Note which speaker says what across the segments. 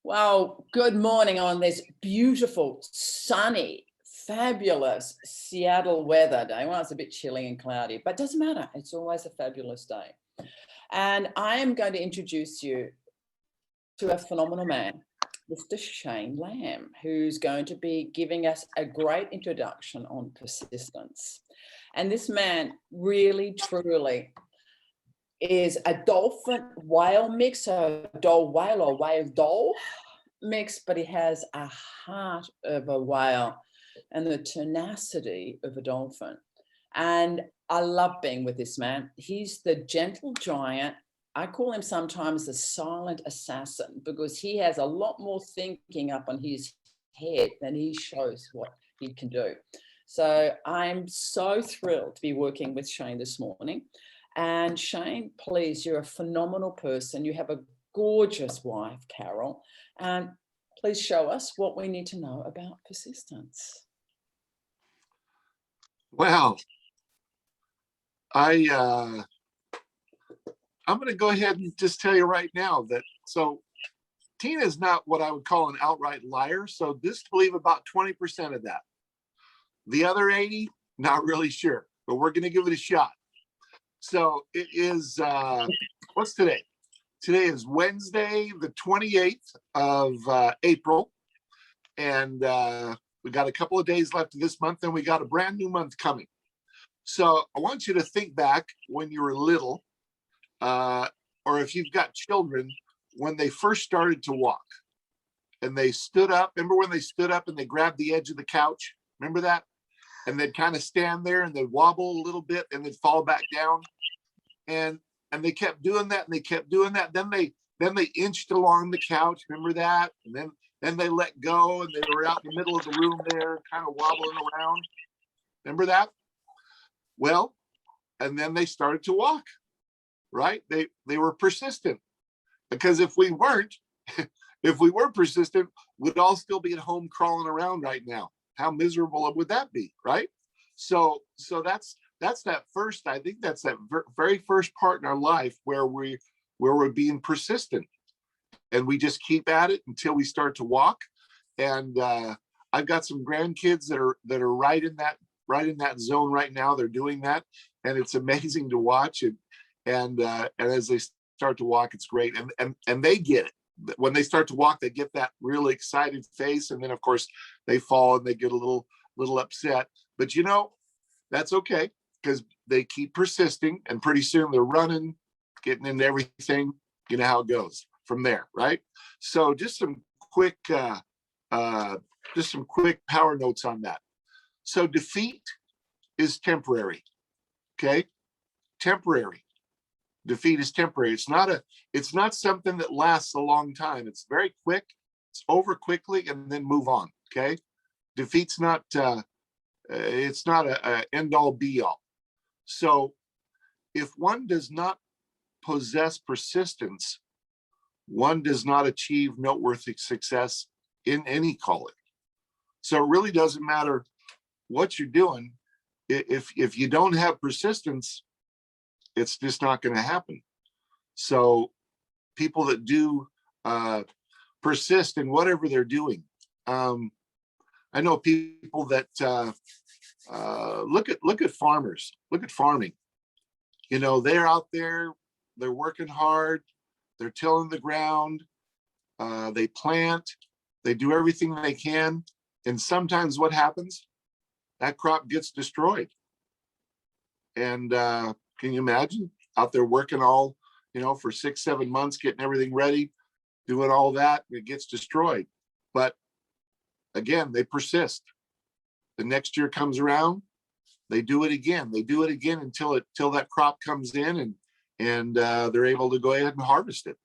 Speaker 1: Well, good morning on this beautiful, sunny, fabulous Seattle weather day. Well, it's a bit chilly and cloudy, but doesn't matter. It's always a fabulous day. And I am going to introduce you to a phenomenal man, Mr. Shane Lamb, who's going to be giving us a great introduction on persistence. And this man really, truly is a dolphin whale mix, so doll whale or whale doll mix, but he has a heart of a whale and the tenacity of a dolphin. And I love being with this man. He's the gentle giant. I call him sometimes the silent assassin because he has a lot more thinking up on his head than he shows what he can do. So I'm so thrilled to be working with Shane this morning. And Shane, please, you're a phenomenal person. You have a gorgeous wife, Carol. And please show us what we need to know about persistence.
Speaker 2: Well, I'm going to go ahead and just tell you right now that Tina is not what I would call an outright liar. So just believe about 20% of that. The other 80, not really sure, but we're going to give it a shot. So it is, what's today? Today is Wednesday, the 28th of April. And we got a couple of days left of this month, and we got a brand new month coming. So I want you to think back when you were little, or if you've got children, when they first started to walk and they stood up. Remember when they stood up and they grabbed the edge of the couch? Remember that? And they'd kind of stand there and they'd wobble a little bit and they'd fall back down. And they kept doing that and they kept doing that. Then they inched along the couch. Remember that? And then they let go and they were out in the middle of the room there, kind of wobbling around. Remember that? Well, and then they started to walk, right? They were persistent, because if we were persistent, we'd all still be at home crawling around right now. How miserable would that be, right? So that's that first. I think that's that very first part in our life where we're being persistent, and we just keep at it until we start to walk. And I've got some grandkids that are right in that zone right now. They're doing that, and it's amazing to watch it. And as they start to walk, it's great, and they get it. When they start to walk, they get that really excited face, and then of course they fall and they get a little upset. But that's okay, because they keep persisting, and pretty soon they're running, getting into everything. You know how it goes from there, right? So just some quick power notes on that. So defeat is temporary. Okay, temporary. Defeat is temporary. It's not something that lasts a long time. It's very quick. It's over quickly and then move on. Okay. Defeat's not, it's not a end all be all. So if one does not possess persistence, one does not achieve noteworthy success in any calling. So it really doesn't matter what you're doing. If you don't have persistence, it's just not going to happen. So people that do persist in whatever they're doing. I know people that look at farmers, look at farming. They're out there, they're working hard, they're tilling the ground, they plant, they do everything they can. And sometimes what happens? That crop gets destroyed. And can you imagine out there working all, for 6-7 months, getting everything ready, doing all that, and it gets destroyed. But again, they persist. The next year comes around, they do it again. They do it again until that crop comes in, and they're able to go ahead and harvest it.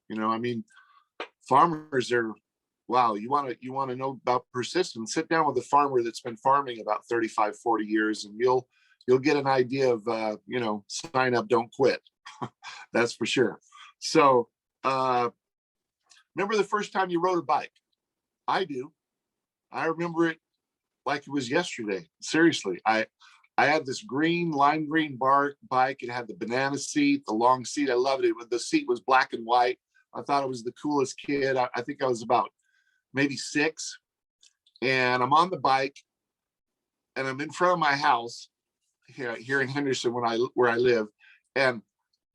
Speaker 2: Farmers are, wow. You want to know about persistence? Sit down with a farmer that's been farming about 35, 40 years, and you'll get an idea of, sign up, don't quit. That's for sure. So remember the first time you rode a bike? I do. I remember it like it was yesterday. Seriously, I had this lime green bike. It had the banana seat, the long seat. I loved it. The seat was black and white. I thought I was the coolest kid. I think I was about maybe 6, and I'm on the bike, and I'm in front of my house here in Henderson where I live, and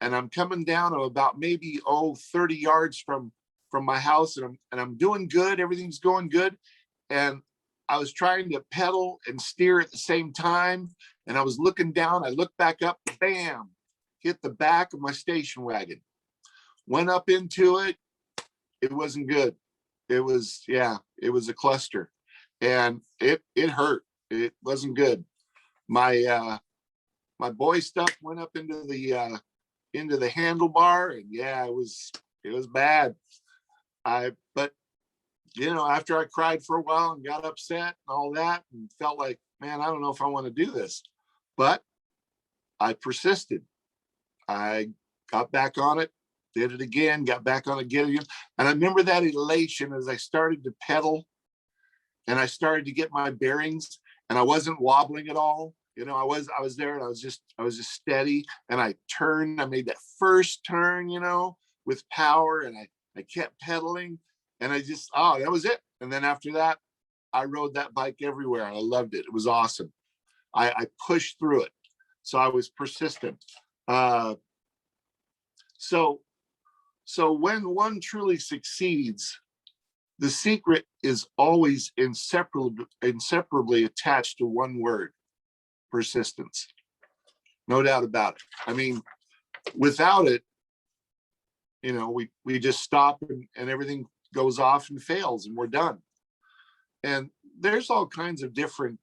Speaker 2: I'm coming down about maybe 30 yards from my house, and I'm doing good. Everything's going good, and I was trying to pedal and steer at the same time, and I was looking down. I looked back up, bam, hit the back of my station wagon. Went up into it. It wasn't good. It was a cluster, and it hurt. It wasn't good. My boy stuff went up into the handlebar, and it was bad. But after I cried for a while and got upset and all that, and felt like, man, I don't know if I want to do this, but I persisted. I got back on it, did it again, got back on it again. And I remember that elation as I started to pedal and I started to get my bearings, and I wasn't wobbling at all. I was there, and I was just steady, and I made that first turn, with power, and I kept pedaling, and that was it. And then after that, I rode that bike everywhere, and I loved it. It was awesome. I pushed through it. So I was persistent. So when one truly succeeds, the secret is always inseparably attached to one word: persistence. No doubt about it. I mean, without it, we just stop, and everything goes off and fails, and we're done. And there's all kinds of different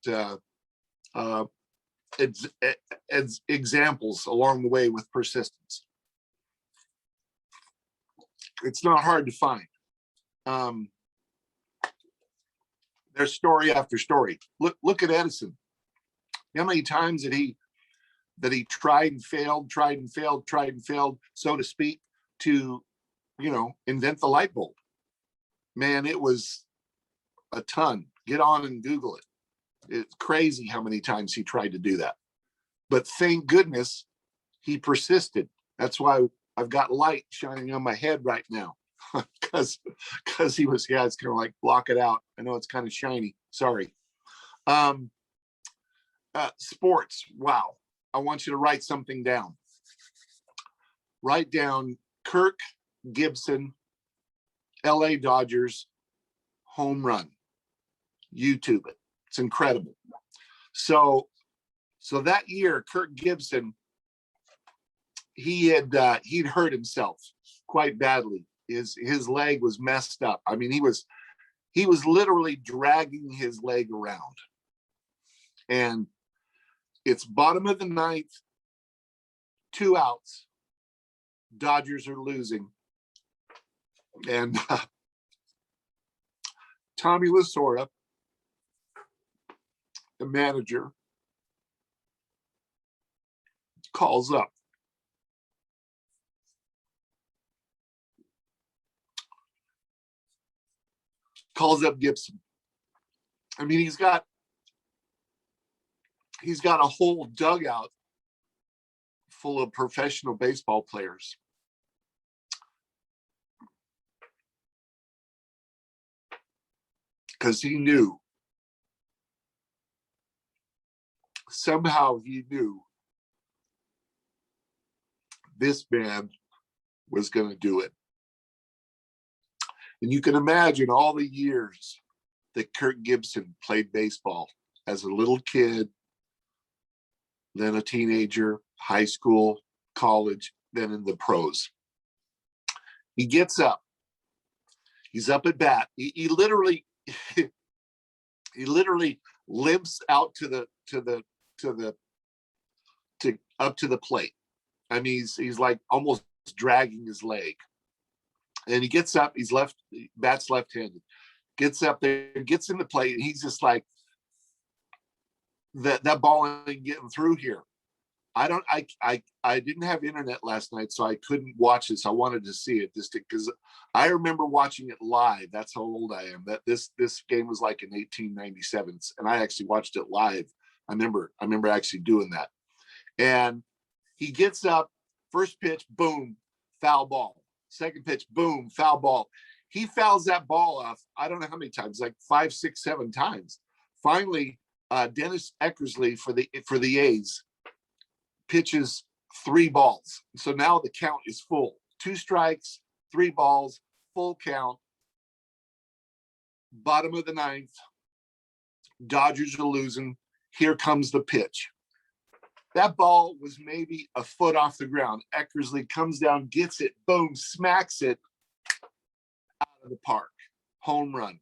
Speaker 2: examples along the way with persistence. It's not hard to find. There's story after story. Look at Edison. How many times that he tried and failed, so to speak, to invent the light bulb. Man, it was a ton. Get on and Google it. It's crazy how many times he tried to do that. But thank goodness he persisted. That's why I've got light shining on my head right now. because he was, it's kind of like block it out. I know it's kind of shiny. Sorry. Sports. Wow. I want you to write something down. Write down Kirk Gibson, LA Dodgers home run. YouTube it. It's incredible. So that year, Kirk Gibson, he'd hurt himself quite badly. His leg was messed up. I mean, he was literally dragging his leg around. And it's bottom of the ninth, 2 outs. Dodgers are losing. And Tommy Lasorda, the manager, calls up. Gibson. I mean, he's got a whole dugout full of professional baseball players. Because he knew, somehow he knew this man was going to do it. And you can imagine all the years that Kirk Gibson played baseball as a little kid, then a teenager, high school, college, then in the pros. He gets up. He's up at bat. He literally limps out up to the plate. I mean, he's like almost dragging his leg. And he gets up, bats left-handed, gets up there, gets in the plate, and he's just like, that ball ain't getting through here. I didn't have internet last night, so I couldn't watch this. I wanted to see it just because I remember watching it live. That's how old I am. That this game was like in 1897, and I actually watched it live. I remember actually doing that. And he gets up, first pitch, boom, foul ball. Second pitch, boom, foul ball. He fouls that ball off, I don't know how many times, like 5, 6, 7 times. Finally, Dennis Eckersley for the A's pitches 3 balls. So now the count is full. 2 strikes, 3 balls, full count. Bottom of the 9th. Dodgers are losing. Here comes the pitch. That ball was maybe a foot off the ground. Eckersley comes down, gets it, boom, smacks it out of the park. Home run.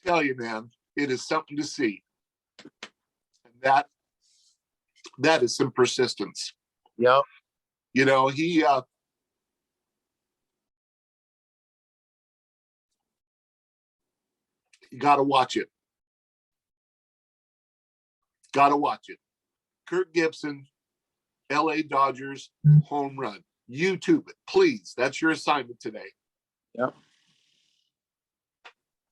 Speaker 2: Tell you, man, it is something to see. And that is some persistence.
Speaker 3: Yep.
Speaker 2: You know, he you gotta watch it. Gotta watch it. Kirk Gibson, LA Dodgers, home run. YouTube it, please. That's your assignment today.
Speaker 3: Yep.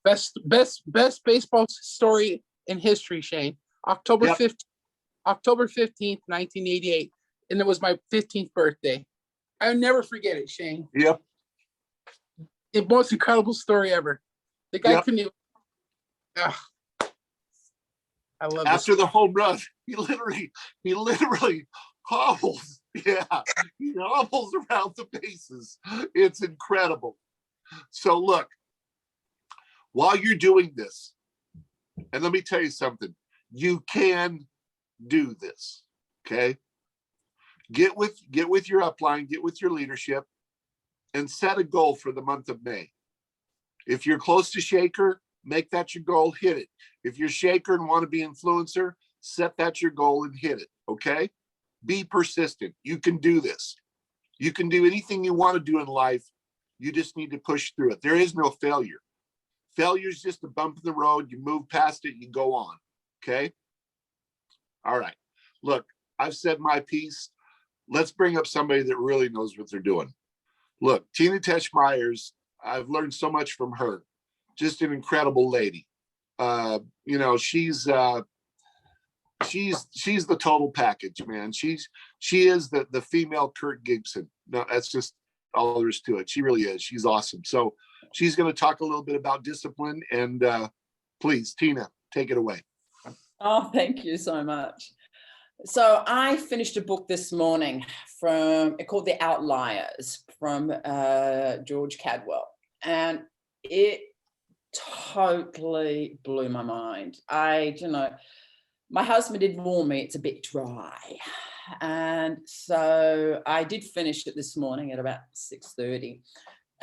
Speaker 3: Best baseball story in history, Shane. October 15th, 1988. And it was my 15th birthday. I'll never forget it, Shane.
Speaker 2: Yep.
Speaker 3: The most incredible story ever. The guy couldn't even. Ugh. I love
Speaker 2: After the home run, he literally hobbles. Yeah, he hobbles around the bases. It's incredible. So look, while you're doing this, and let me tell you something, you can do this. Okay. Get with your upline, get with your leadership, and set a goal for the month of May. If you're close to Shaker, make that your goal, hit it. If you're Shaker and want to be influencer, set that your goal and hit it, okay? Be persistent. You can do this. You can do anything you want to do in life. You just need to push through it. There is no failure. Failure is just a bump in the road. You move past it, you go on, okay? All right. Look, I've said my piece. Let's bring up somebody that really knows what they're doing. Look, Tina Tesh Myers, I've learned so much from her. Just an incredible lady. You know, she's the total package, man. She is the female Kirk Gibson. No, that's just all there is to it. She really is. She's awesome. So she's going to talk a little bit about discipline, and please, Tina, take it away.
Speaker 1: Oh, thank you so much. So I finished a book this morning called The Outliers from George Cadwell, and it totally blew my mind. My husband did warn me it's a bit dry, and so I did finish it this morning at about 6:30,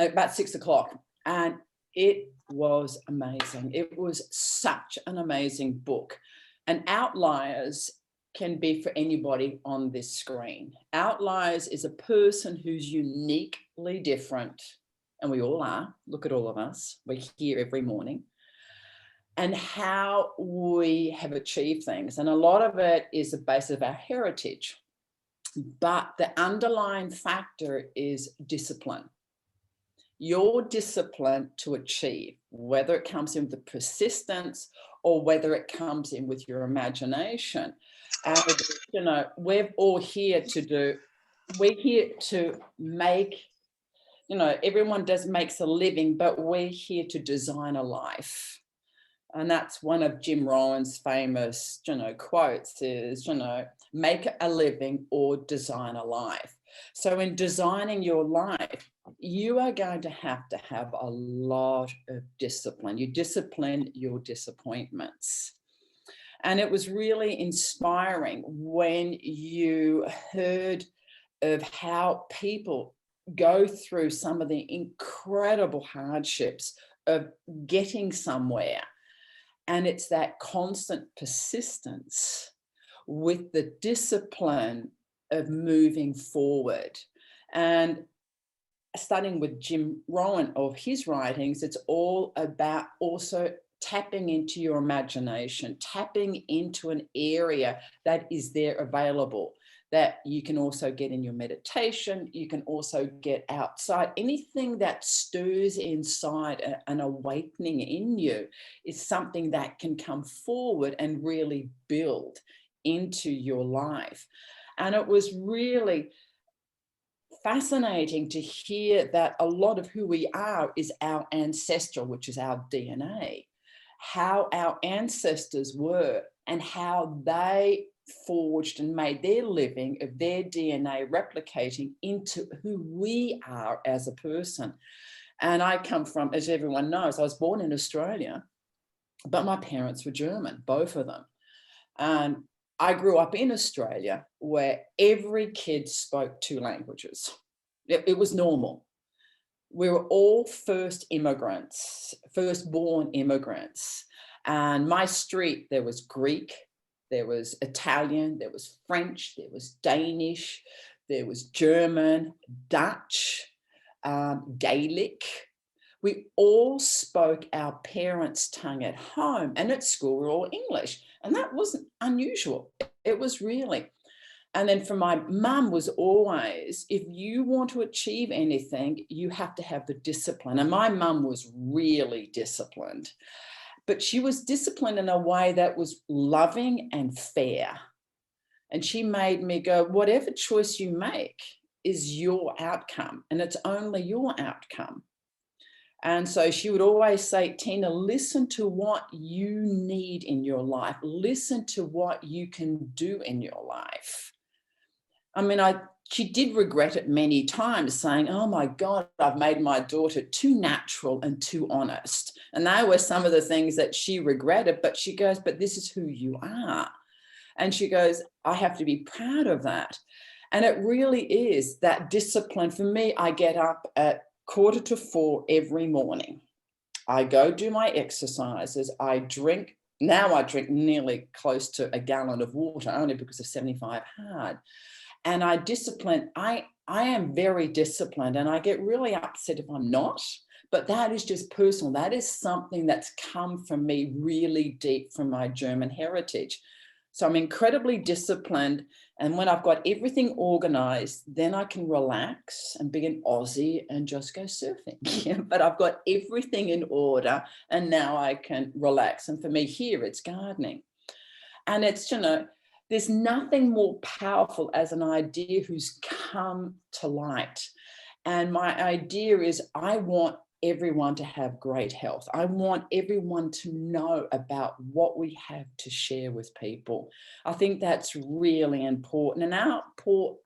Speaker 1: about 6 o'clock, and it was amazing. It was such an amazing book. And Outliers can be for anybody on this screen. Outliers is a person who's uniquely different, and we all are. Look at all of us. We're here every morning. And how we have achieved things. And a lot of it is the basis of our heritage. But the underlying factor is discipline. Your discipline to achieve, whether it comes in with persistence or whether it comes in with your imagination. And, we're all here we're here to make, everyone makes a living, but we're here to design a life. And that's one of Jim Rohn's famous, quotes is, make a living or design a life. So in designing your life, you are going to have a lot of discipline. You discipline your disappointments. And it was really inspiring when you heard of how people go through some of the incredible hardships of getting somewhere. And it's that constant persistence with the discipline of moving forward. And starting with Jim Rohn of his writings, it's all about also tapping into your imagination, tapping into an area that is there available, that you can also get in your meditation, you can also get outside. Anything that stirs inside an awakening in you is something that can come forward and really build into your life. And it was really fascinating to hear that a lot of who we are is our ancestral, which is our DNA, how our ancestors were and how they forged and made their living of their DNA replicating into who we are as a person. And I come from, as everyone knows, I was born in Australia, but my parents were German, both of them. And I grew up in Australia where every kid spoke 2 languages. It was normal. We were all first immigrants, firstborn immigrants. And my street, there was Greek, there was Italian, there was French, there was Danish, there was German, Dutch, Gaelic. We all spoke our parents' tongue at home, and at school we were all English. And that wasn't unusual. It was really. And then for my mum was always, if you want to achieve anything, you have to have the discipline. And my mum was really disciplined, but she was disciplined in a way that was loving and fair. And she made me go, whatever choice you make is your outcome, and it's only your outcome. And so she would always say, Tina, listen to what you need in your life. Listen to what you can do in your life. I mean, she did regret it many times, saying, oh my God, I've made my daughter too natural and too honest. And they were some of the things that she regretted, but she goes, but this is who you are. And she goes, I have to be proud of that. And it really is that discipline. For me, I get up at 3:45 every morning. I go do my exercises. I drink nearly close to a gallon of water, only because of 75 hard. And I am very disciplined, and I get really upset if I'm not, but that is just personal. That is something that's come from me really deep from my German heritage. So I'm incredibly disciplined. And when I've got everything organized, then I can relax and be an Aussie and just go surfing. But I've got everything in order, and now I can relax. And for me here, it's gardening. And it's, there's nothing more powerful as an idea who's come to light. And my idea is I want everyone to have great health. I want everyone to know about what we have to share with people. I think that's really important. And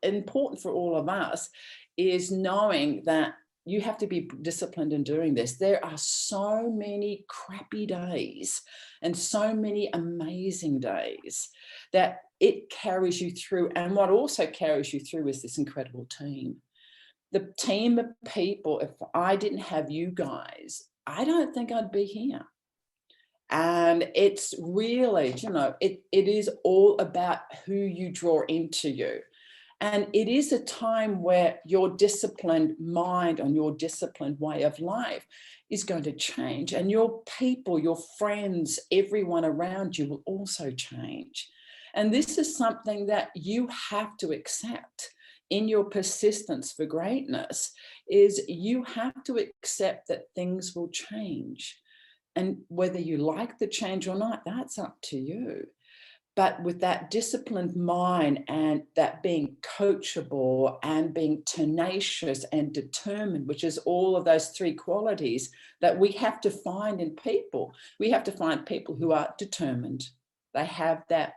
Speaker 1: important for all of us is knowing that you have to be disciplined in doing this. There are so many crappy days and so many amazing days that it carries you through. And what also carries you through is this incredible team. The team of people, if I didn't have you guys, I don't think I'd be here. And it's really, it is all about who you draw into you. And it is a time where your disciplined mind and your disciplined way of life is going to change. And your people, your friends, everyone around you will also change. And this is something that you have to accept in your persistence for greatness, is you have to accept that things will change. And whether you like the change or not, that's up to you. But with that disciplined mind and that being coachable and being tenacious and determined, which is all of those 3 qualities that we have to find in people. We have to find people who are determined. They have that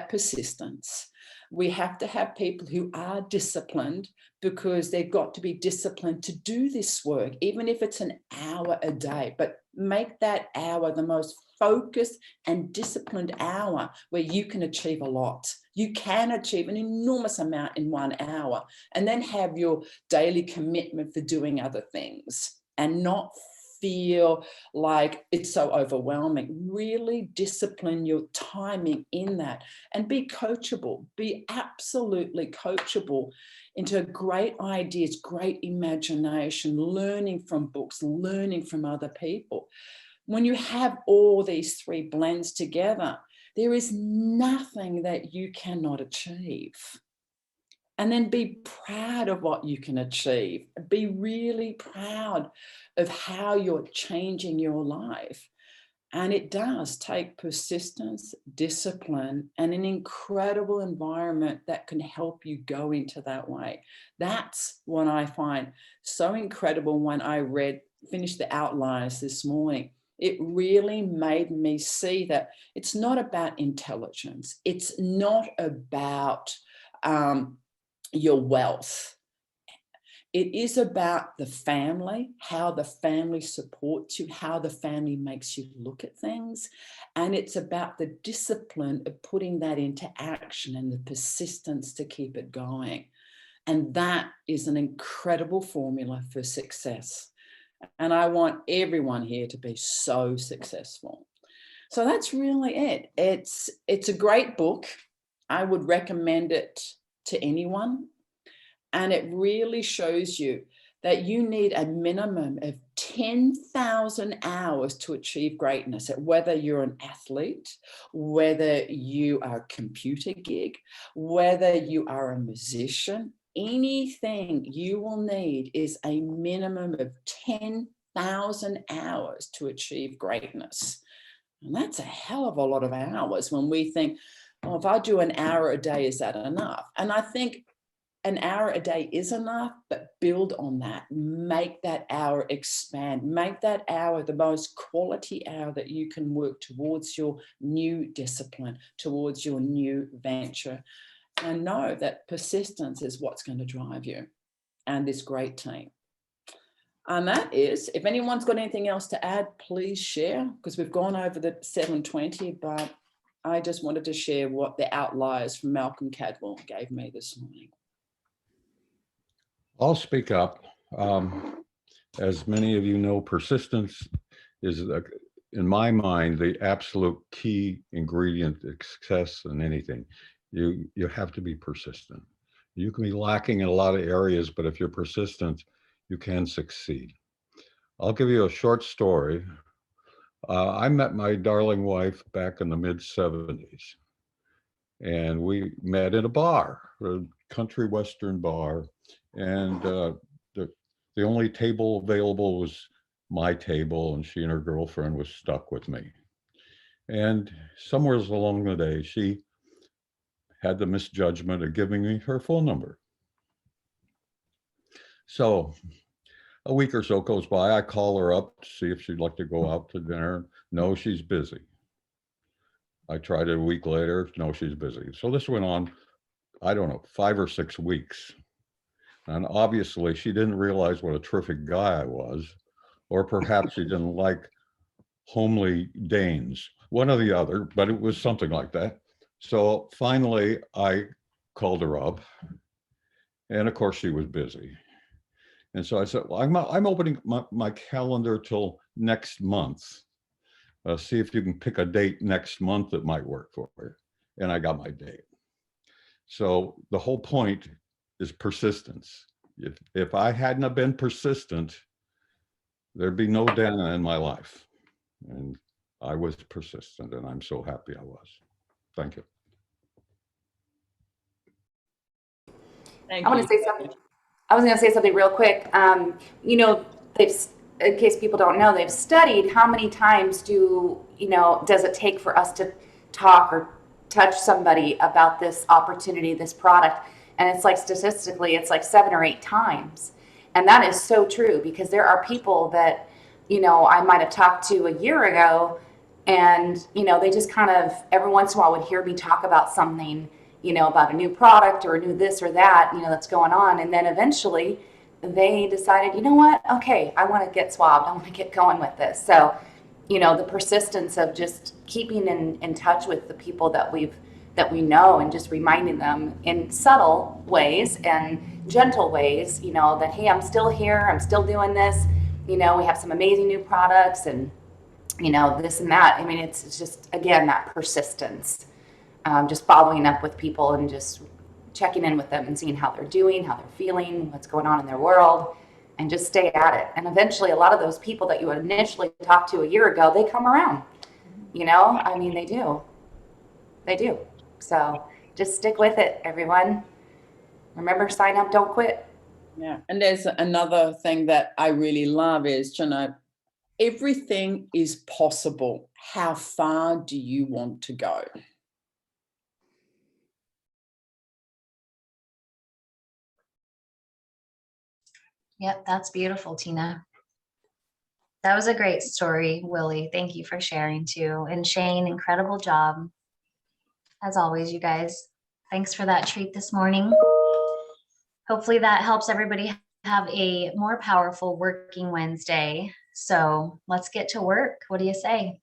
Speaker 1: persistence. We have to have people who are disciplined, because they've got to be disciplined to do this work, even if it's an hour a day, but make that hour the most focused and disciplined hour where you can achieve a lot. You can achieve an enormous amount in 1 hour, and then have your daily commitment for doing other things and not feel like it's so overwhelming. Really discipline your timing in that, and be coachable, be absolutely coachable into great ideas, great imagination, learning from books, learning from other people. When you have all these 3 blends together, there is nothing that you cannot achieve. And then be proud of what you can achieve. Be really proud of how you're changing your life. And it does take persistence, discipline, and an incredible environment that can help you go into that way. That's what I find so incredible when I finished the Outliers this morning. It really made me see that it's not about intelligence. It's not about your wealth. It is about the family, how the family supports you, how the family makes you look at things. And it's about the discipline of putting that into action and the persistence to keep it going. And that is an incredible formula for success. And I want everyone here to be so successful. So that's really it. It's a great book. I would recommend it to anyone. And it really shows you that you need a minimum of 10,000 hours to achieve greatness, whether you're an athlete, whether you are a computer gig, whether you are a musician. Anything you will need is a minimum of 10,000 hours to achieve greatness. And that's a hell of a lot of hours when we think, oh, if I do an hour a day, is that enough? And I think an hour a day is enough, but build on that. Make that hour expand. Make that hour the most quality hour that you can work towards your new discipline, towards your new venture. And know that persistence is what's going to drive you and this great team. And that is, if anyone's got anything else to add, please share, because we've gone over the 7:20, but I just wanted to share what the Outliers from Malcolm Cadwell gave me this morning.
Speaker 4: I'll speak up. As many of you know, persistence is, in my mind, the absolute key ingredient to success in anything. You have to be persistent. You can be lacking in a lot of areas, but if you're persistent, you can succeed. I'll give you a short story. I met my darling wife back in the mid-70s, and we met in a bar, a country western bar. And the only table available was my table, and she and her girlfriend was stuck with me. And somewhere along the day, she had the misjudgment of giving me her phone number. So a week or so goes by, I call her up to see if she'd like to go out to dinner. No, she's busy. I tried it a week later. No, she's busy. So this went on, I don't know, 5 or 6 weeks. And obviously she didn't realize what a terrific guy I was, or perhaps she didn't like homely Danes, one or the other, but it was something like that. So finally I called her up, and of course she was busy. And so I said, well, I'm opening my calendar till next month. See if you can pick a date next month that might work for you. And I got my date. So the whole point is persistence. If I hadn't have been persistent, there'd be no Dana in my life. And I was persistent, and I'm so happy I was. Thank you.
Speaker 1: Thank
Speaker 5: I want
Speaker 1: you.
Speaker 5: to say something. I was going to say something real quick. You know, in case people don't know, they've studied how many times does it take for us to talk or touch somebody about this opportunity, this product. And it's like statistically, it's like 7 or 8 times. And that is so true, because there are people that, I might have talked to a year ago, and, they just kind of every once in a while would hear me talk about something, about a new product or a new this or that, that's going on. And then eventually they decided, you know what? Okay, I want to get swabbed. I want to get going with this. So, the persistence of just keeping in touch with the people that we know, and just reminding them in subtle ways and gentle ways, that, hey, I'm still here. I'm still doing this. We have some amazing new products, and, this and that. I mean, it's just, again, that persistence. Just following up with people and just checking in with them and seeing how they're doing, how they're feeling, what's going on in their world, and just stay at it. And eventually a lot of those people that you initially talked to a year ago, they come around, I mean, they do. So just stick with it, everyone. Remember, sign up, don't quit.
Speaker 1: Yeah. And there's another thing that I really love is, Everything is possible. How far do you want to go?
Speaker 6: Yep, that's beautiful, Tina. That was a great story, Willie. Thank you for sharing too. And Shane, incredible job. As always, you guys. Thanks for that treat this morning. Hopefully that helps everybody have a more powerful working Wednesday. So let's get to work. What do you say?